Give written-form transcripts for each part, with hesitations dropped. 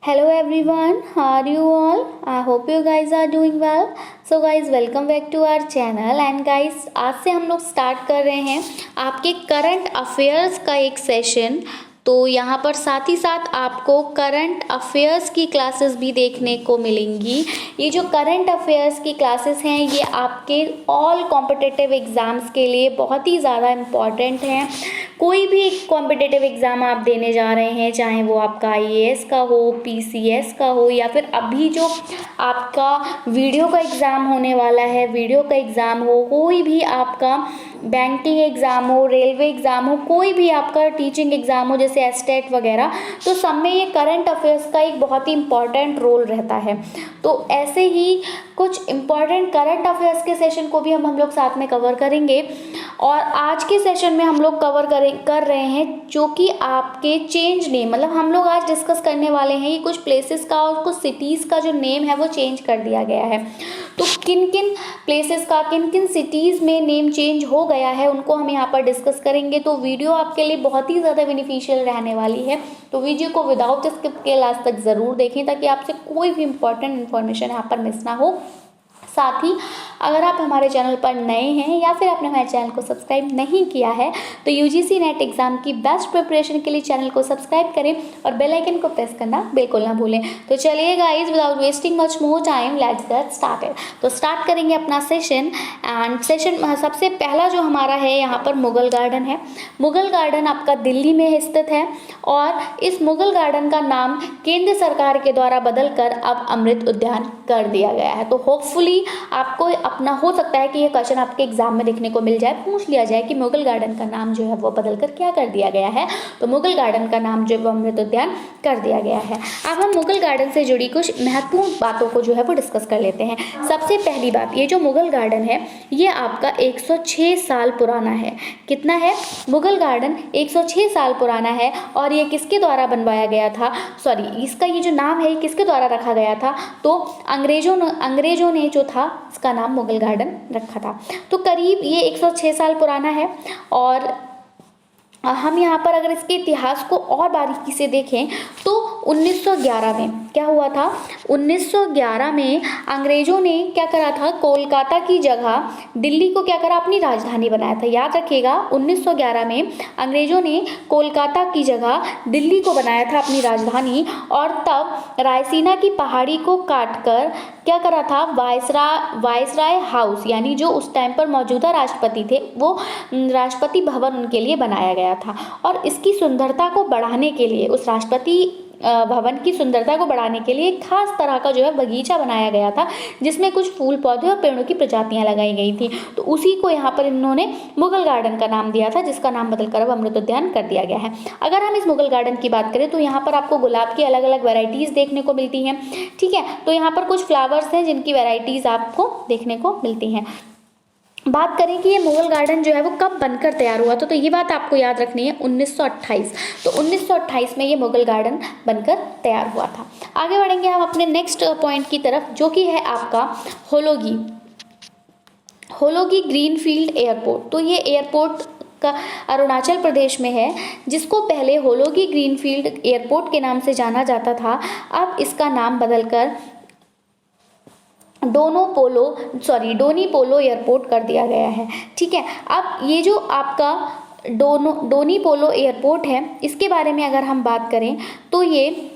Hello everyone, how are you all? I hope you guys are doing well. So guys, welcome back to our channel and guys, आज से हम लोग start कर रहे हैं आपके करंट अफेयर्स का एक सेशन। तो यहाँ पर साथ ही साथ आपको करंट अफेयर्स की क्लासेस भी देखने को मिलेंगी। ये जो करंट अफेयर्स की क्लासेस हैं ये आपके ऑल कॉम्पिटिटिव एग्ज़ाम्स के लिए बहुत ही ज़्यादा इम्पॉर्टेंट हैं। कोई भी कॉम्पिटिटिव एग्ज़ाम आप देने जा रहे हैं, चाहे वो आपका आईएएस का हो, पीसीएस का हो, या फिर अभी जो आपका वीडियो का एग्ज़ाम होने वाला है, वीडियो का एग्ज़ाम हो, कोई भी आपका बैंकिंग एग्ज़ाम हो, रेलवे एग्ज़ाम हो, कोई भी आपका टीचिंग एग्ज़ाम हो जैसे एस्टेट वगैरह, तो सब में ये करंट अफेयर्स का एक बहुत ही इम्पॉर्टेंट रोल रहता है। तो ऐसे ही कुछ इम्पॉर्टेंट करंट अफेयर्स के सेशन को भी हम लोग साथ में कवर करेंगे। और आज के सेशन में हम लोग कवर कर रहे हैं जो कि आपके चेंज नेम, मतलब हम लोग आज डिस्कस करने वाले हैं कि कुछ प्लेसेस का और कुछ सिटीज़ का जो नेम है वो चेंज कर दिया गया है। तो किन किन प्लेसेस का, किन किन सिटीज़ में नेम चेंज हो गया है उनको हम यहाँ पर डिस्कस करेंगे। तो वीडियो आपके लिए बहुत ही ज़्यादा बेनिफिशियल रहने वाली है, तो वीडियो को विदाउट स्किप के लास्ट तक ज़रूर देखें ताकि आपसे कोई भी इंपॉर्टेंट इन्फॉर्मेशन यहाँ पर मिस ना हो। साथ ही अगर आप हमारे चैनल पर नए हैं या फिर आपने हमारे चैनल को सब्सक्राइब नहीं किया है तो यूजीसी नेट एग्ज़ाम की बेस्ट प्रिपरेशन के लिए चैनल को सब्सक्राइब करें और बेल आइकन को प्रेस करना बिल्कुल ना भूलें। तो चलिए guys, without wasting much more time, let's get started. तो स्टार्ट करेंगे अपना सेशन। एंड सेशन सबसे पहला जो हमारा है यहाँ पर मुगल गार्डन है। मुगल गार्डन आपका दिल्ली में स्थित है और इस मुगल गार्डन का नाम केंद्र सरकार के द्वारा बदलकर अब अमृत उद्यान कर दिया गया है। तो होपफुली आपको अपना हो सकता है कि ये क्वेश्चन आपके एग्जाम में देखने को मिल जाए, पूछ लिया जाए कि मुगल गार्डन का नाम जो है वो बदलकर क्या कर दिया गया है। तो मुगल गार्डन का नाम जो है वो अमृत उद्यान कर दिया गया है। अब हम मुगल गार्डन से जुड़ी कुछ महत्वपूर्ण बातों को जो है वो डिस्कस कर लेते हैं। सबसे पहली बात, ये जो मुगल गार्डन है ये आपका 106 साल पुराना है। कितना है? मुगल गार्डन 106 साल पुराना है और ये किसके द्वारा बनवाया गया था, सॉरी इसका ये जो नाम है किसके द्वारा रखा गया था, तो अंग्रेजों ने जो था इसका नाम मुगल गार्डन रखा था। तो करीब ये 106 साल पुराना है। और हम यहाँ पर अगर इसके इतिहास को और बारीकी से देखें तो 1911 में क्या हुआ था, 1911 में अंग्रेजों ने क्या करा था, कोलकाता की जगह दिल्ली को क्या करा, अपनी राजधानी बनाया था। याद रखिएगा 1911 में अंग्रेजों ने कोलकाता की जगह दिल्ली को बनाया था अपनी राजधानी, और तब रायसीना की पहाड़ी को काटकर क्या करा था, वायसराय हाउस यानी जो उस टाइम पर मौजूदा राष्ट्रपति थे वो राष्ट्रपति भवन उनके लिए बनाया गया था। और इसकी सुंदरता को बढ़ाने के लिए, उस राष्ट्रपति भवन की सुंदरता को बढ़ाने के लिए खास तरह का जो है बगीचा बनाया गया था जिसमें कुछ फूल पौधे और पेड़ों की प्रजातियां लगाई गई थी। तो उसी को यहाँ पर इन्होंने मुगल गार्डन का नाम दिया था, जिसका नाम बदलकर अब अमृत उद्यान कर दिया गया है। अगर हम इस मुगल गार्डन की बात करें तो यहाँ पर आपको गुलाब की अलग अलग वेराइटीज़ देखने को मिलती हैं। ठीक है, तो यहाँ पर कुछ फ्लावर्स हैं जिनकी वेराइटीज़ आपको देखने को मिलती हैं। बात करें कि ये मुगल गार्डन जो है वो कब बनकर तैयार हुआ था, तो ये बात आपको याद रखनी है, 1928। तो 1928 में ये मुगल गार्डन बनकर तैयार हुआ था। आगे बढ़ेंगे हम अपने नेक्स्ट पॉइंट की तरफ जो कि है आपका होलोगी ग्रीनफील्ड एयरपोर्ट। तो ये एयरपोर्ट का अरुणाचल प्रदेश में है, जिसको पहले होलोगी ग्रीनफील्ड एयरपोर्ट के नाम से जाना जाता था। अब इसका नाम बदलकर डोनी पोलो एयरपोर्ट कर दिया गया है। ठीक है, अब ये जो आपका डोनी पोलो एयरपोर्ट है इसके बारे में अगर हम बात करें तो ये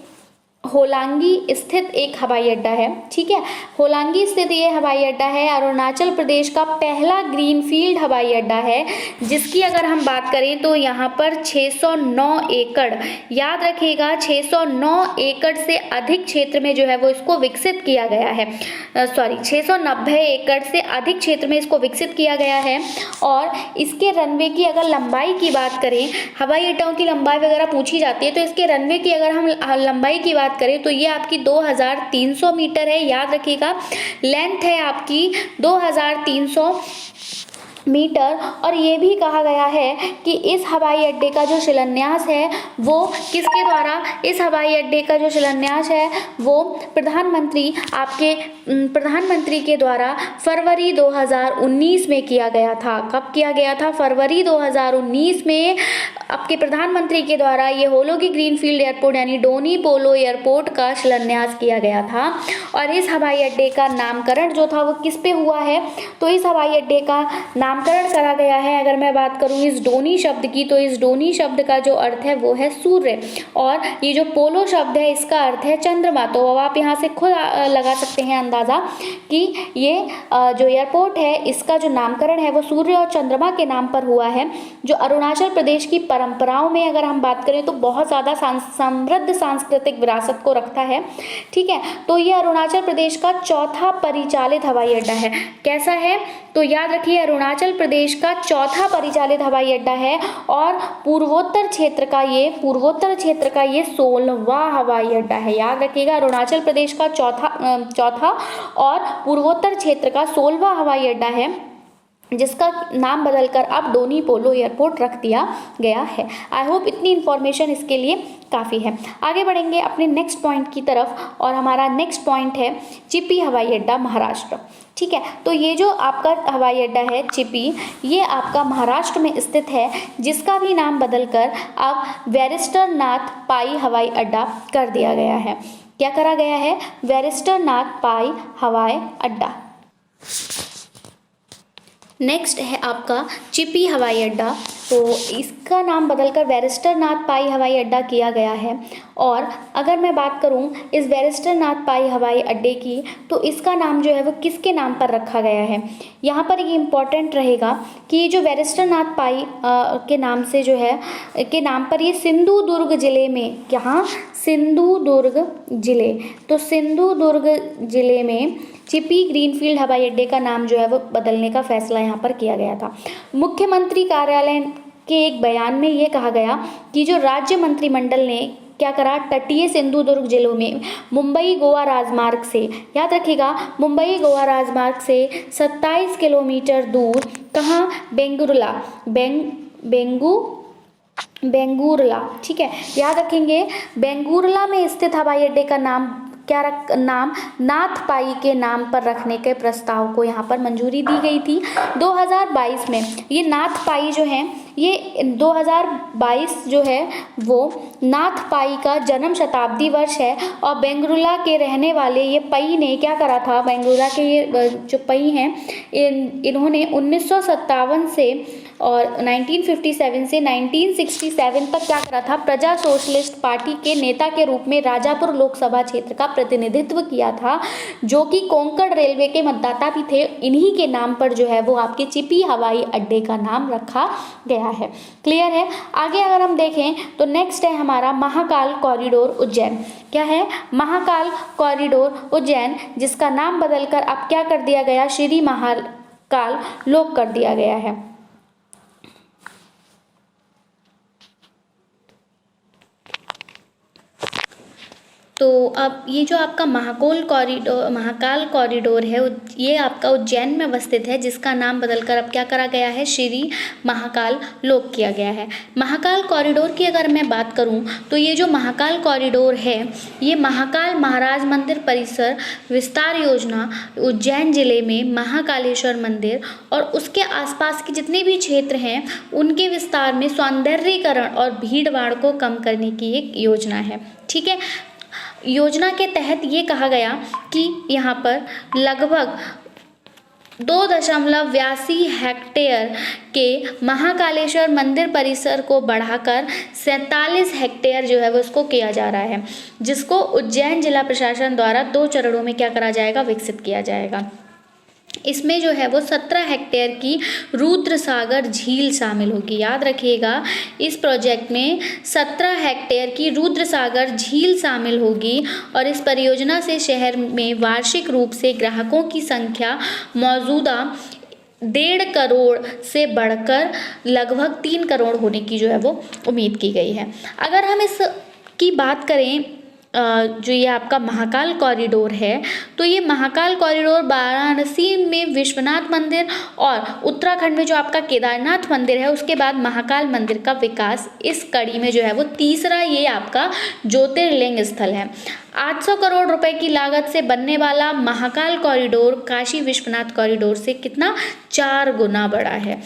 होलांगी स्थित एक हवाई अड्डा है। ठीक है, होलांगी स्थित ये हवाई अड्डा है, अरुणाचल प्रदेश का पहला ग्रीनफील्ड हवाई अड्डा है, जिसकी अगर हम बात करें तो यहाँ पर 609 एकड़, याद रखिएगा 609 एकड़ से अधिक क्षेत्र में जो है वो इसको विकसित किया गया है। 690 एकड़ से अधिक क्षेत्र में इसको विकसित किया गया है। और इसके रनवे की अगर लंबाई की बात करें, हवाई अड्डों की लंबाई वगैरह पूछी जाती है, तो इसके रनवे की अगर हम लंबाई की बात करें तो ये आपकी 2300 मीटर है। याद रखिएगा लेंथ है आपकी 2300 मीटर। और ये भी कहा गया है कि इस हवाई अड्डे का जो शिलान्यास है वो किसके द्वारा, इस हवाई अड्डे का जो शिलान्यास है वो प्रधानमंत्री के द्वारा फरवरी 2019 में किया गया था। कब किया गया था? फरवरी 2019 में आपके प्रधानमंत्री के द्वारा ये होलोगी ग्रीनफील्ड एयरपोर्ट यानी डोनी पोलो एयरपोर्ट का शिलान्यास किया गया था। और इस हवाई अड्डे का नामकरण जो था वो किस पे हुआ है? तो इस हवाई अड्डे का नामकरण करा गया है, अगर मैं बात करूं इस डोनी शब्द की, तो इस डोनी शब्द का जो अर्थ है वो है सूर्य, और ये जो पोलो शब्द है इसका अर्थ है चंद्रमा। तो अब आप यहाँ से खुद लगा सकते हैं अंदाज़ा कि ये जो एयरपोर्ट है इसका जो नामकरण है वो सूर्य और चंद्रमा के नाम पर हुआ है, जो अरुणाचल प्रदेश की परंपराओं में अगर हम बात करें तो बहुत ज़्यादा समृद्ध सांस्कृतिक विरासत को रखता है। ठीक है, तो ये अरुणाचल प्रदेश का चौथा परिचालित हवाई अड्डा है। कैसा है? तो याद रखिए, अरुणाचल प्रदेश का चौथा परिचालित हवाई अड्डा है और पूर्वोत्तर क्षेत्र का ये 16वां हवाई अड्डा है। याद रखिएगा, अरुणाचल प्रदेश का चौथा और पूर्वोत्तर क्षेत्र का 16वां हवाई अड्डा है, जिसका नाम बदलकर अब डोनी पोलो एयरपोर्ट रख दिया गया है। आई होप इतनी इन्फॉर्मेशन इसके लिए काफ़ी है। आगे बढ़ेंगे अपने नेक्स्ट पॉइंट की तरफ, और हमारा नेक्स्ट पॉइंट है चिपी हवाई अड्डा, महाराष्ट्र। ठीक है, तो ये जो आपका हवाई अड्डा है चिपी, ये आपका महाराष्ट्र में स्थित है, जिसका भी नाम बदलकर अब बैरिस्टर नाथ पाई हवाई अड्डा कर दिया गया है। क्या करा गया है? बैरिस्टर नाथ पाई हवाई अड्डा। नेक्स्ट है आपका चिपी हवाई अड्डा, तो इसका नाम बदलकर बैरिस्टर नाथ पाई हवाई अड्डा किया गया है। और अगर मैं बात करूं इस बैरिस्टर नाथ पाई हवाई अड्डे की, तो इसका नाम जो है वो किसके नाम पर रखा गया है? यहाँ पर ये इम्पॉर्टेंट रहेगा कि जो बैरिस्टर नाथ पाई के नाम से जो है के नाम पर ये सिंधुदुर्ग जिले में, यहाँ सिंधुदुर्ग जिले, तो सिंधुदुर्ग जिले में चिपी ग्रीनफील्ड हवाई अड्डे का नाम जो है वो बदलने का फैसला यहाँ पर किया गया था। मुख्यमंत्री कार्यालय के एक बयान में ये कहा गया कि जो राज्य मंत्रिमंडल ने क्या करा, तटीय सिंधुदुर्ग जिलों में मुंबई गोवा राजमार्ग से, याद रखिएगा, मुंबई गोवा राजमार्ग से 27 किलोमीटर दूर, कहाँ? बेंगुरला। ठीक है, याद रखेंगे, बेंगुरला में स्थित हवाई अड्डे का नाम नाथ पाई के नाम पर रखने के प्रस्ताव को यहाँ पर मंजूरी दी गई थी 2022 में। ये नाथ पाई जो है, ये 2022 जो है वो नाथ पाई का जन्म शताब्दी वर्ष है, और बेंगुरला के रहने वाले ये पई ने क्या करा था, बेंगुरला के ये जो पई हैं इन्होंने 1957 से और 1957 से 1967 तक क्या करा था, प्रजा सोशलिस्ट पार्टी के नेता के रूप में राजापुर लोकसभा क्षेत्र का प्रतिनिधित्व किया था, जो कि कोंकण रेलवे के मतदाता भी थे। इन्हीं के नाम पर जो है वो आपके चिपी हवाई अड्डे का नाम रखा गया है। क्लियर है? आगे अगर हम देखें तो नेक्स्ट है हमारा महाकाल कॉरिडोर उज्जैन। क्या है? महाकाल कॉरिडोर उज्जैन, जिसका नाम बदलकर अब क्या कर दिया गया, श्री महाकाल लोक कर दिया गया है। तो अब ये जो आपका महाकाल कॉरिडोर है, ये आपका उज्जैन में अवस्थित है, जिसका नाम बदलकर अब क्या करा गया है, श्री महाकाल लोक किया गया है। महाकाल कॉरिडोर की अगर मैं बात करूं तो ये जो महाकाल कॉरिडोर है, ये महाकाल महाराज मंदिर परिसर विस्तार योजना उज्जैन जिले में महाकालेश्वर मंदिर और उसके आसपास के जितने भी क्षेत्र हैं उनके विस्तार में सौंदर्यीकरण और भीड़ भाड़ को कम करने की एक योजना है। ठीक है, योजना के तहत ये कहा गया कि यहाँ पर लगभग 2.82 हेक्टेयर के महाकालेश्वर मंदिर परिसर को बढ़ाकर 47 हेक्टेयर जो है वो उसको किया जा रहा है, जिसको उज्जैन जिला प्रशासन द्वारा 2 चरणों में क्या करा जाएगा, विकसित किया जाएगा। इसमें जो है वो 17 हेक्टेयर की रुद्र सागर झील शामिल होगी। याद रखिएगा, इस प्रोजेक्ट में 17 हेक्टेयर की रुद्र सागर झील शामिल होगी और इस परियोजना से शहर में वार्षिक रूप से ग्राहकों की संख्या मौजूदा 1.5 करोड़ से बढ़कर लगभग 3 करोड़ होने की जो है वो उम्मीद की गई है। अगर हम इस की बात करें जो ये आपका महाकाल कॉरिडोर है, तो ये महाकाल कॉरिडोर वाराणसी में विश्वनाथ मंदिर और उत्तराखंड में जो आपका केदारनाथ मंदिर है, उसके बाद महाकाल मंदिर का विकास इस कड़ी में जो है वो तीसरा ये आपका ज्योतिर्लिंग स्थल है। 800 करोड़ रुपए की लागत से बनने वाला महाकाल कॉरिडोर काशी विश्वनाथ कॉरिडोर से कितना 4 गुना बड़ा है।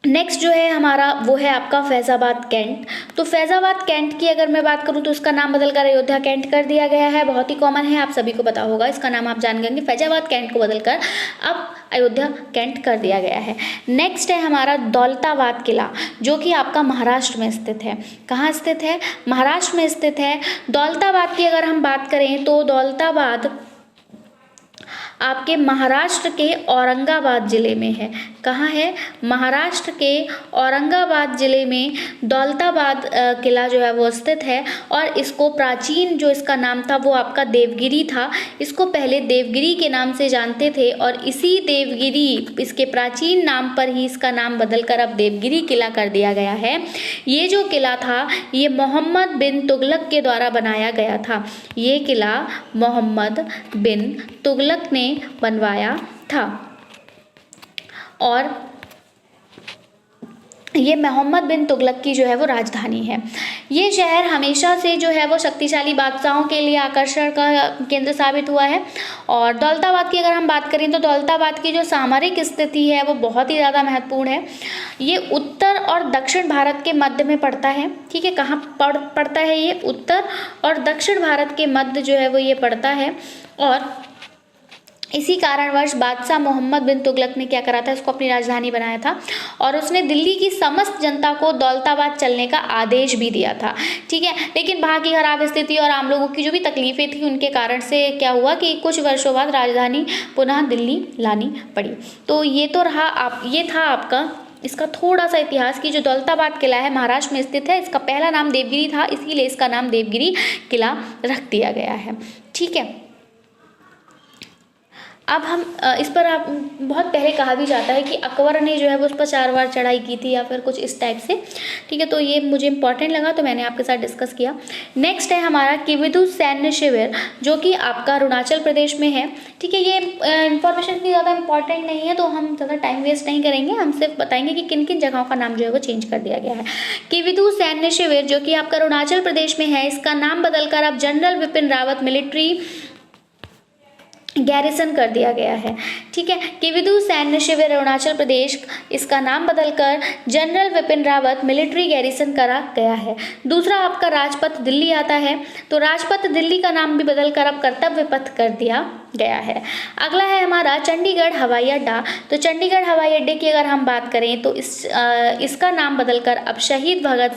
नेक्स्ट जो है हमारा वो है आपका फैजाबाद कैंट। तो फैजाबाद कैंट की अगर मैं बात करूँ तो इसका नाम बदलकर अयोध्या कैंट कर दिया गया है। बहुत ही कॉमन है, आप सभी को पता होगा, इसका नाम आप जान गए। फैजाबाद कैंट को बदलकर अब अयोध्या कैंट कर दिया गया है। नेक्स्ट है हमारा दौलताबाद किला, जो कि आपका महाराष्ट्र में स्थित है। कहाँ स्थित है? महाराष्ट्र में स्थित है। दौलताबाद की अगर हम बात करें तो दौलताबाद आपके महाराष्ट्र के औरंगाबाद ज़िले में है। कहाँ है? महाराष्ट्र के औरंगाबाद ज़िले में दौलताबाद किला जो है वो स्थित है। और इसको प्राचीन जो इसका नाम था वो आपका देवगिरी था। इसको पहले देवगिरी के नाम से जानते थे और इसी देवगिरी, इसके प्राचीन नाम पर ही इसका नाम बदलकर अब देवगिरी किला कर दिया गया है। ये जो किला था ये मोहम्मद बिन तुगलक के द्वारा बनाया गया था। ये किला मोहम्मद बिन तुगलक ने बनवाया था और ये मोहम्मद बिन तुगलक की जो है वो राजधानी है। ये शहर हमेशा से जो है वो शक्तिशाली बादशाहों के लिए आकर्षण का केंद्र साबित हुआ है। और दौलताबाद की अगर हम बात करें तो दौलताबाद की जो सामरिक स्थिति है वो बहुत ही ज़्यादा महत्वपूर्ण है। ये उत्तर और दक्षिण भारत के मध्य में पड़ता है। ठीक है, कहाँ पड़ता है? ये उत्तर और दक्षिण भारत के मध्य जो है वो ये पड़ता है। और इसी कारणवश बादशाह मोहम्मद बिन तुगलक ने क्या करा था, इसको अपनी राजधानी बनाया था और उसने दिल्ली की समस्त जनता को दौलताबाद चलने का आदेश भी दिया था। ठीक है, लेकिन वहाँ की खराब स्थिति और आम लोगों की जो भी तकलीफें थी उनके कारण से क्या हुआ कि कुछ वर्षों बाद राजधानी पुनः दिल्ली लानी पड़ी। तो ये तो रहा ये था आपका इसका थोड़ा सा इतिहास की जो दौलताबाद किला है महाराष्ट्र में स्थित है। इसका पहला नाम देवगिरी था, इसीलिए इसका नाम देवगिरी किला रख दिया गया है। ठीक है, अब हम इस पर आप बहुत पहले कहा भी जाता है कि अकबर ने जो है वो उस पर 4 बार चढ़ाई की थी या फिर कुछ इस टाइप से। ठीक है, तो ये मुझे इंपॉर्टेंट लगा तो मैंने आपके साथ डिस्कस किया। नेक्स्ट है हमारा किविधु सैन्य शिविर, जो कि आपका अरुणाचल प्रदेश में है। ठीक है, ये इन्फॉर्मेशन इतनी ज़्यादा इंपॉर्टेंट नहीं है तो हम ज़्यादा टाइम वेस्ट नहीं करेंगे। हम सिर्फ बताएंगे कि किन किन जगहों का नाम जो है वो चेंज कर दिया गया है। किविधु सैन्य शिविर जो कि आपका अरुणाचल प्रदेश में है, इसका नाम बदलकर अब general Vipin Rawat military garrison कर दिया गया है। ठीक है, किविधु सैन्य शिविर अरुणाचल प्रदेश, इसका नाम बदलकर general Vipin Rawat military garrison करा गया है। दूसरा आपका राजपथ दिल्ली आता है, तो राजपथ दिल्ली का नाम भी बदलकर अब कर्तव्य पथ कर दिया गया है। अगला है हमारा चंडीगढ़ हवाई अड्डा। तो चंडीगढ़ हवाई अड्डे की अगर हम बात करें तो इसका नाम बदलकर अब शहीद भगत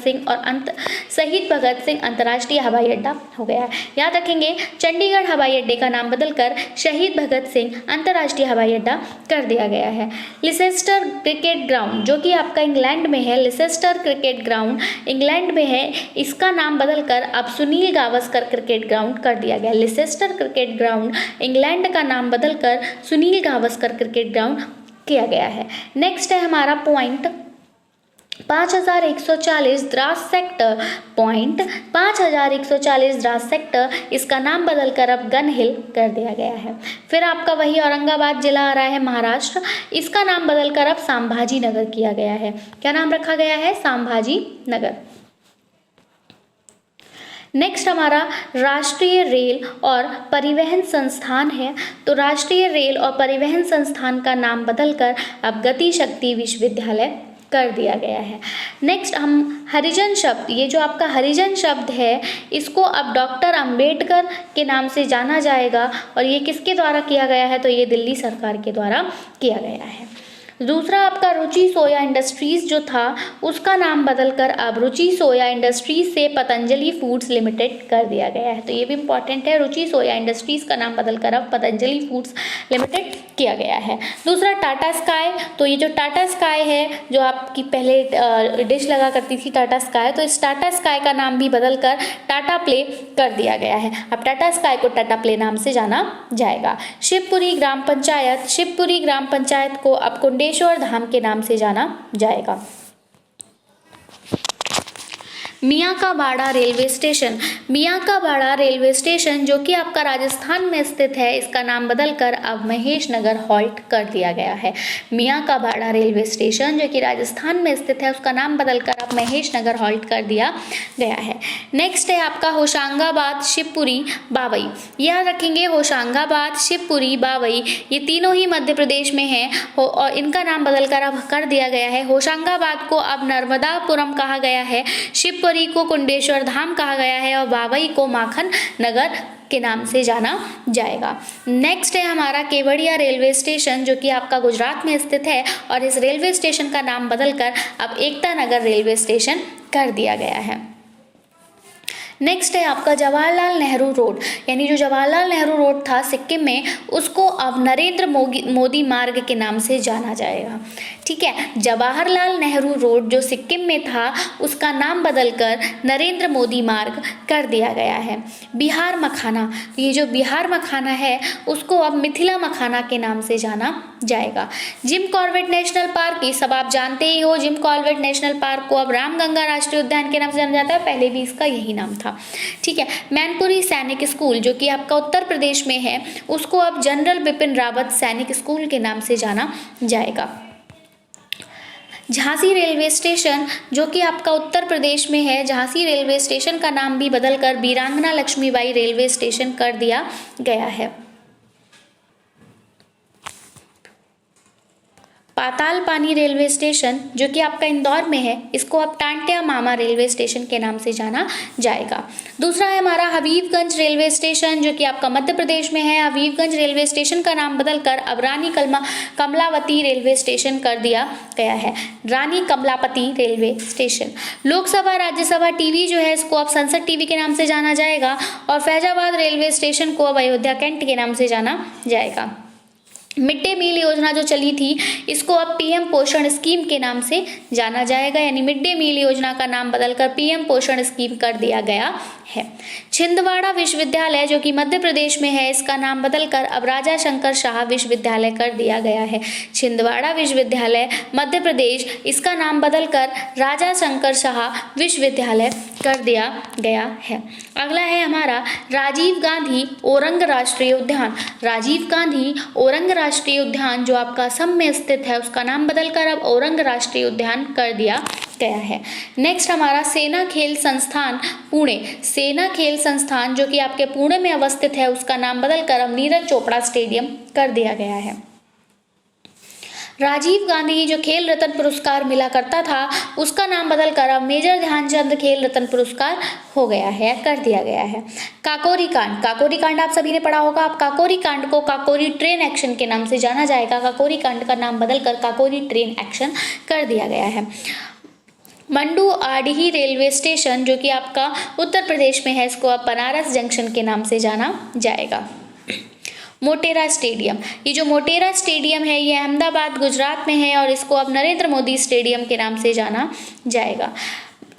सिंह अंतर्राष्ट्रीय हवाई अड्डा हो गया है। याद रखेंगे, चंडीगढ़ हवाई अड्डे का नाम बदलकर शहीद भगत सिंह अंतर्राष्ट्रीय हवाई अड्डा कर दिया गया है। लिसेस्टर क्रिकेट ग्राउंड जो कि आपका इंग्लैंड में है, लिसेस्टर क्रिकेट ग्राउंड इंग्लैंड में है, इसका नाम बदलकर अब सुनील गावस्कर क्रिकेट ग्राउंड कर दिया गया। लिसेस्टर क्रिकेट ग्राउंड इंग्लैंड का नाम बदलकर सुनील गावस्कर क्रिकेट ग्राउंड किया गया है। नेक्स्ट है हमारा point 5140 Dras sector, point 5140 Dras sector, इसका नाम बदलकर अब गन हिल कर दिया गया है। फिर आपका वही औरंगाबाद जिला आ रहा है महाराष्ट्र, इसका नाम बदलकर अब संभाजी नगर किया गया है। क्या नाम रखा गया है? संभाजी नगर। नेक्स्ट हमारा राष्ट्रीय रेल और परिवहन संस्थान है, तो राष्ट्रीय रेल और परिवहन संस्थान का नाम बदलकर अब गति शक्ति विश्वविद्यालय कर दिया गया है। नेक्स्ट हम हरिजन शब्द, ये जो आपका हरिजन शब्द है इसको अब डॉक्टर अंबेडकर के नाम से जाना जाएगा और ये किसके द्वारा किया गया है? तो ये दिल्ली सरकार के द्वारा किया गया है। दूसरा आपका रुचि सोया इंडस्ट्रीज़ जो था उसका नाम बदलकर अब रुचि सोया इंडस्ट्रीज से पतंजलि फूड्स लिमिटेड कर दिया गया है। तो ये भी इंपॉर्टेंट है, रुचि सोया इंडस्ट्रीज़ का नाम बदलकर अब पतंजलि फूड्स लिमिटेड किया गया है। दूसरा टाटा स्काई, तो ये जो टाटा स्काई है जो आपकी पहले डिश लगा करती थी टाटा स्काई, तो इस टाटा स्काई का नाम भी बदलकर टाटा प्ले कर दिया गया है। अब टाटा स्काई को टाटा प्ले नाम से जाना जाएगा। शिवपुरी ग्राम पंचायत को अब कुंडेश्वर धाम के नाम से जाना जाएगा। मियाँ का बाड़ा रेलवे स्टेशन, मियाँ का बाड़ा रेलवे स्टेशन जो कि आपका राजस्थान में स्थित है, इसका नाम बदलकर अब महेश नगर हॉल्ट कर दिया गया है। मियाँ का बाड़ा रेलवे स्टेशन जो कि राजस्थान में स्थित है, उसका नाम बदलकर अब महेश नगर हॉल्ट कर दिया गया है। नेक्स्ट है आपका होशंगाबाद, शिवपुरी, बावई। याद रखेंगे होशंगाबाद, शिवपुरी, बावई ये तीनों ही मध्य प्रदेश में हैं और इनका नाम बदलकर अब कर दिया गया है। होशंगाबाद को अब नर्मदापुरम कहा गया है, शिवपुरी को कुंडेश्वर धाम कहा गया है और बावई को माखन नगर के नाम से जाना जाएगा। नेक्स्ट है हमारा केवड़िया रेलवे स्टेशन जो कि आपका गुजरात में स्थित है और इस रेलवे स्टेशन का नाम बदलकर अब एकता नगर रेलवे स्टेशन कर दिया गया है। नेक्स्ट है आपका जवाहरलाल नेहरू रोड, यानी जो जवाहरलाल नेहरू रोड था सिक्किम में, उसको अब नरेंद्र मोदी मार्ग के नाम से जाना जाएगा। ठीक है, जवाहरलाल नेहरू रोड जो सिक्किम में था उसका नाम बदलकर नरेंद्र मोदी मार्ग कर दिया गया है। बिहार मखाना, ये जो बिहार मखाना है उसको अब मिथिला मखाना के नाम से जाना जाएगा। जिम कॉर्बेट नेशनल पार्क, ये सब आप जानते ही हो, जिम कॉर्बेट नेशनल पार्क को अब रामगंगा राष्ट्रीय उद्यान के नाम से जाना जाता है, पहले भी इसका यही नाम था। ठीक है, मैनपुरी सैनिक स्कूल जो कि आपका उत्तर प्रदेश में है, उसको अब जनरल बिपिन रावत सैनिक स्कूल के नाम से जाना जाएगा। झांसी रेलवे स्टेशन जो कि आपका उत्तर प्रदेश में है, झांसी रेलवे स्टेशन का नाम भी बदलकर वीरांगना लक्ष्मीबाई रेलवे स्टेशन कर दिया गया है। पाताल पानी रेलवे स्टेशन जो कि आपका इंदौर में है, इसको अब टांटिया मामा रेलवे स्टेशन के नाम से जाना जाएगा। दूसरा है हमारा हबीबगंज रेलवे स्टेशन जो कि आपका मध्य प्रदेश में है। हबीबगंज रेलवे स्टेशन का नाम बदलकर अब रानी कमलावती रेलवे स्टेशन कर दिया गया है, Rani Kamlapati railway station. Lok Sabha Rajya Sabha TV जो है इसको अब संसद टीवी के नाम से जाना जाएगा और फैजाबाद रेलवे स्टेशन को अब अयोध्या कैंट के नाम से जाना जाएगा। मिड डे मील योजना जो चली थी इसको अब पीएम पोषण स्कीम के नाम से जाना जाएगा, यानी मिड डे मील योजना का नाम बदलकर पीएम पोषण स्कीम कर दिया गया है। छिंदवाड़ा विश्वविद्यालय जो कि मध्य प्रदेश में है, इसका नाम बदलकर अब राजा शंकर शाह विश्वविद्यालय कर दिया गया है। छिंदवाड़ा विश्वविद्यालय मध्य प्रदेश, इसका नाम बदलकर राजा शंकर शाह विश्वविद्यालय कर दिया गया है। अगला है हमारा राजीव गांधी ओरंग राष्ट्रीय उद्यान। राजीव गांधी ओरंग राष्ट्रीय उद्यान जो आपका असम में स्थित है, उसका नाम बदलकर अब ओरंग राष्ट्रीय उद्यान कर दिया गया है। नेक्स्ट हमारा सेना खेल संस्थान पुणे, सेना खेल संस्थान जो कि आपके पुणे में अवस्थित है, उसका नाम बदलकर अब नीरज चोपड़ा स्टेडियम कर दिया गया है। राजीव गांधी जो खेल रत्न पुरस्कार मिला करता था उसका नाम बदलकर अब मेजर ध्यानचंद खेल रत्न पुरस्कार हो गया है, कर दिया गया है। काकोरी कांड, काकोरी कांड आप सभी ने पढ़ा होगा। अब काकोरी कांड को काकोरी ट्रेन एक्शन के नाम से जाना जाएगा। काकोरी कांड का नाम बदलकर काकोरी ट्रेन एक्शन कर दिया गया है। मंडू आडिही रेलवे स्टेशन जो कि आपका उत्तर प्रदेश में है, इसको अब बनारस जंक्शन के नाम से जाना जाएगा। मोटेरा स्टेडियम, ये जो मोटेरा स्टेडियम है ये अहमदाबाद गुजरात में है और इसको अब नरेंद्र मोदी स्टेडियम के नाम से जाना जाएगा।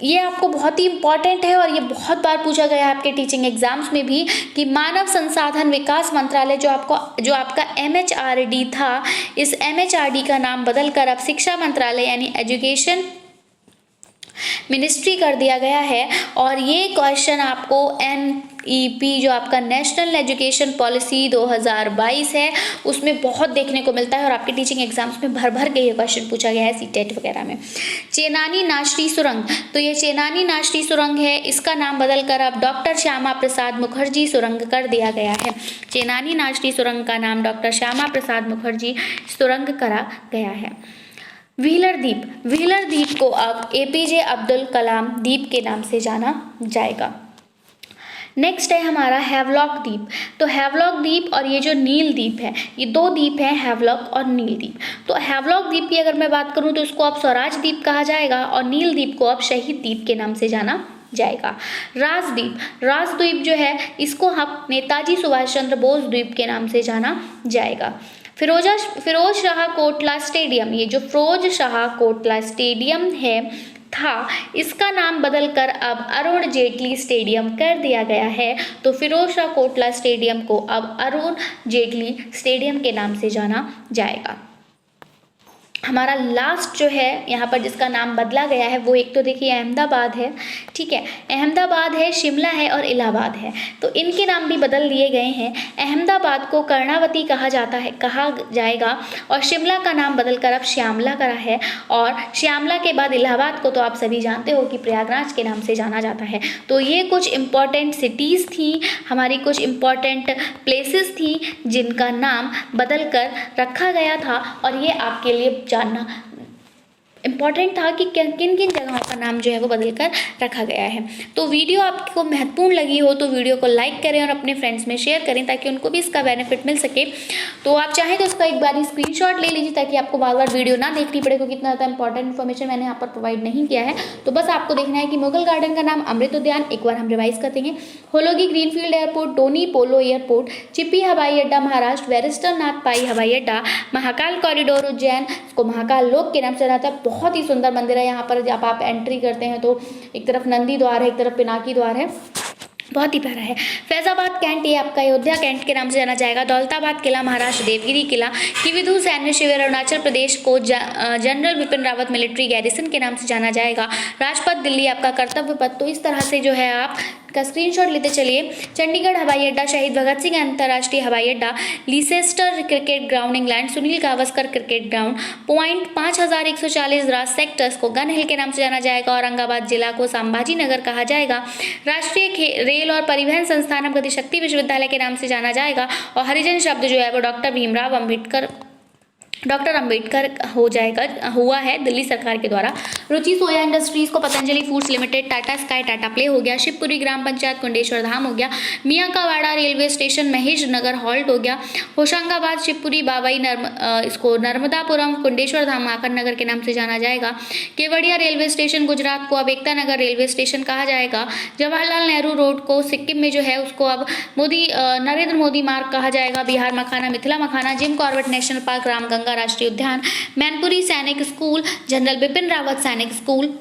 ये आपको बहुत ही इंपॉर्टेंट है और ये बहुत बार पूछा गया है आपके टीचिंग एग्जाम्स में भी कि मानव संसाधन विकास मंत्रालय जो आपका MHRD था, इस MHRD का नाम बदलकर अब शिक्षा मंत्रालय यानी एजुकेशन मिनिस्ट्री कर दिया गया है। और ये क्वेश्चन आपको NEP जो आपका नेशनल एजुकेशन पॉलिसी 2022 है उसमें बहुत देखने को मिलता है और आपके टीचिंग एग्जाम्स में भर भर के ये क्वेश्चन पूछा गया है CTET वगैरह में। चेनानी नाशरी सुरंग, तो ये चेनानी नाशरी सुरंग है, इसका नाम बदलकर अब डॉक्टर श्यामा प्रसाद मुखर्जी सुरंग कर दिया गया है। चेनानी नाशरी सुरंग का नाम डॉक्टर श्यामा प्रसाद मुखर्जी सुरंग करा गया है। व्हीलर द्वीप, व्हीलर द्वीप को अब APJ अब्दुल कलाम द्वीप के नाम से जाना जाएगा। नेक्स्ट है हमारा हैवलॉक द्वीप, तो हैवलॉक द्वीप और ये जो नील द्वीप है, ये दो द्वीप हैं, हैवलॉक और नील द्वीप। तो हैवलॉक द्वीप की अगर मैं बात करूं तो इसको अब स्वराज द्वीप कहा जाएगा और नील द्वीप को अब शहीद द्वीप के नाम से जाना जाएगा। राजद्वीप, राजद्वीप जो है इसको हम नेताजी सुभाष चंद्र बोस द्वीप के नाम से जाना जाएगा। फिरोज शाह कोटला स्टेडियम, ये जो फिरोज शाह कोटला स्टेडियम है था, इसका नाम बदलकर अब अरुण जेटली स्टेडियम कर दिया गया है। तो फिरोज शाह कोटला स्टेडियम को अब अरुण जेटली स्टेडियम के नाम से जाना जाएगा। हमारा लास्ट जो है यहाँ पर जिसका नाम बदला गया है वो एक तो देखिए अहमदाबाद है, ठीक है, अहमदाबाद है, शिमला है और इलाहाबाद है, तो इनके नाम भी बदल दिए गए हैं। अहमदाबाद को कर्णावती कहा जाएगा और शिमला का नाम बदलकर अब श्यामला करा है, और श्यामला के बाद इलाहाबाद को तो आप सभी जानते हो कि प्रयागराज के नाम से जाना जाता है। तो ये कुछ इम्पॉर्टेंट सिटीज़ थी, हमारी कुछ इम्पॉर्टेंट प्लेसेस थी जिनका नाम बदल कर रखा गया था, और ये आपके लिए जानना इम्पॉर्टेंट था कि किन किन जगहों का नाम जो है वो बदल कर रखा गया है। तो वीडियो आपको महत्वपूर्ण लगी हो तो वीडियो को लाइक करें और अपने फ्रेंड्स में शेयर करें ताकि उनको भी इसका बेनिफिट मिल सके। तो आप चाहें तो उसका एक बार स्क्रीनशॉट ले लीजिए ताकि आपको बार बार वीडियो ना देखनी पड़े, क्योंकि इतना ज़्यादा इंपॉर्टेंट इन्फॉर्मेशन मैंने यहाँ पर प्रोवाइड नहीं किया है। तो बस आपको देखना है कि मुगल गार्डन का नाम अमृत उद्यान, एक बार हम रिवाइज करते हैं, होलोगी ग्रीनफील्ड एयरपोर्ट, डोनी पोलो एयरपोर्ट, चिपी हवाई अड्डा महाराष्ट्र, वेरिस्टर नाथ पाई हवाई अड्डा, महाकाल कॉरिडोर उज्जैन, इसको महाकाल लोक के नाम से जाता है। बहुत ही सुंदर मंदिर है। यहाँ पर जब आप एंट्री करते हैं तो एक तरफ नंदी द्वार है, एक तरफ पिनाकी द्वार है, बहुत ही प्यारा है। फैजाबाद कैंट, ये आपका अयोध्या कैंट के नाम से जाना जाएगा। दौलताबाद किला महाराष्ट्र, देवगिरी किला, किविधु सैन्य शिविर अरुणाचल प्रदेश को general Bipin Rawat military garrison के नाम से जाना जाएगा। राजपथ दिल्ली आपका कर्तव्य पथ। तो इस तरह से जो है आप का स्क्रीनशॉट लेते चलिए। चंडीगढ़ हवाई अड्डा, शहीद भगत सिंह अंतर्राष्ट्रीय हवाई अड्डा, Leicester cricket ground England, Sunil Gavaskar cricket ground, point 5140 Dras sectors को गन हिल के नाम से जाना जाएगा। औरंगाबाद जिला को संभाजी नगर कहा जाएगा। राष्ट्रीय रेल और परिवहन संस्थान गति शक्ति विश्वविद्यालय के नाम से जाना जाएगा। और हरिजन शब्द जो है वो डॉक्टर अंबेडकर हुआ है दिल्ली सरकार के द्वारा। रुचि सोया इंडस्ट्रीज को Patanjali foods limited, Tata sky Tata play हो गया। शिवपुरी ग्राम पंचायत कुंडेश्वर धाम हो गया। मियाँ का वाड़ा रेलवे स्टेशन महेश नगर हॉल्ट हो गया। होशंगाबाद शिवपुरी बाबई इसको नर्मदापुरम कुंडेश्वर धाम माखन नगर के नाम से जाना जाएगा। केवड़िया रेलवे स्टेशन गुजरात को अब एकता नगर रेलवे स्टेशन कहा जाएगा। जवाहरलाल नेहरू रोड को सिक्किम में जो है उसको अब नरेंद्र मोदी मार्ग कहा जाएगा। Bihar makhana Mithila makhana. Jim Corbett national park Ramganga राष्ट्रीय उद्यान। मैनपुरी सैनिक स्कूल जनरल बिपिन रावत सैनिक स्कूल।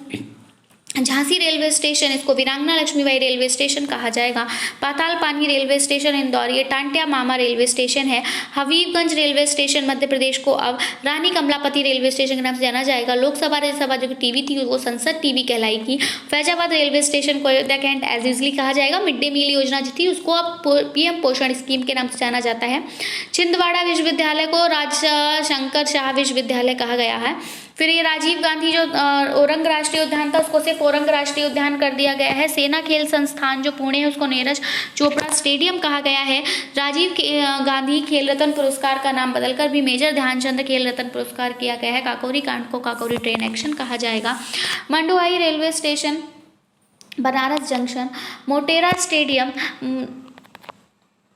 झांसी रेलवे स्टेशन, इसको वीरांगना लक्ष्मीबाई रेलवे स्टेशन कहा जाएगा। पाताल पानी रेलवे स्टेशन इंदौर, ये टांटिया मामा रेलवे स्टेशन है। हबीबगंज रेलवे स्टेशन मध्य प्रदेश को अब रानी कमलापति रेलवे स्टेशन के नाम से जाना जाएगा। लोकसभा राज्यसभा जो टीवी थी वो संसद टीवी कहलाएगी। फैजाबाद रेलवे स्टेशन को अयोध्या कैंट एज यूजली कहा जाएगा। मिड डे मील योजना जो थी उसको अब पीएम पोषण स्कीम के नाम से जाना जाता है। छिंदवाड़ा विश्वविद्यालय को राज शंकर शाह विश्वविद्यालय कहा गया है। फिर ये राजीव गांधी जो औरंग राष्ट्रीय उद्यान था उसको सिर्फ औरंग राष्ट्रीय उद्यान कर दिया गया है। सेना खेल संस्थान जो पुणे है उसको नीरज चोपड़ा स्टेडियम कहा गया है। राजीव गांधी खेल रत्न पुरस्कार का नाम बदलकर भी मेजर ध्यानचंद खेल रत्न पुरस्कार किया गया है। काकोरी कांड को काकोरी ट्रेन एक्शन कहा जाएगा। Manduadih railway station, Banaras junction, Motera stadium,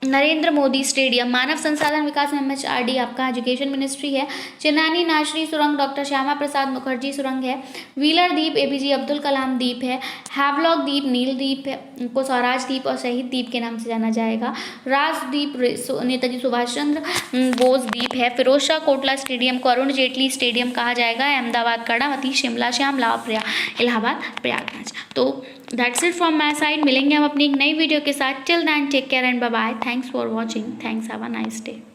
Narendra Modi stadium. मानव संसाधन विकास MHRD आपका एजुकेशन मिनिस्ट्री है। चेनानी नाशरी सुरंग डॉक्टर श्यामा प्रसाद मुखर्जी सुरंग है। व्हीलर द्वीप APJ अब्दुल कलाम द्वीप है। हैवलॉक द्वीप नील द्वीप है, इनको स्वराज द्वीप और शहीद द्वीप के नाम से जाना जाएगा। राजद्वीप नेताजी सुभाष चंद्र बोस द्वीप है। फिरोज शाह कोटला स्टेडियम को अरुण जेटली स्टेडियम कहा जाएगा। अहमदाबाद कर्णावती, शिमला श्यामला, इलाहाबाद प्रयागराज। तो that's it from my side. मिलेंगे हम अपनी एक नई वीडियो के साथ। Till then take care and bye bye. Thanks for watching. Thanks, have a nice day.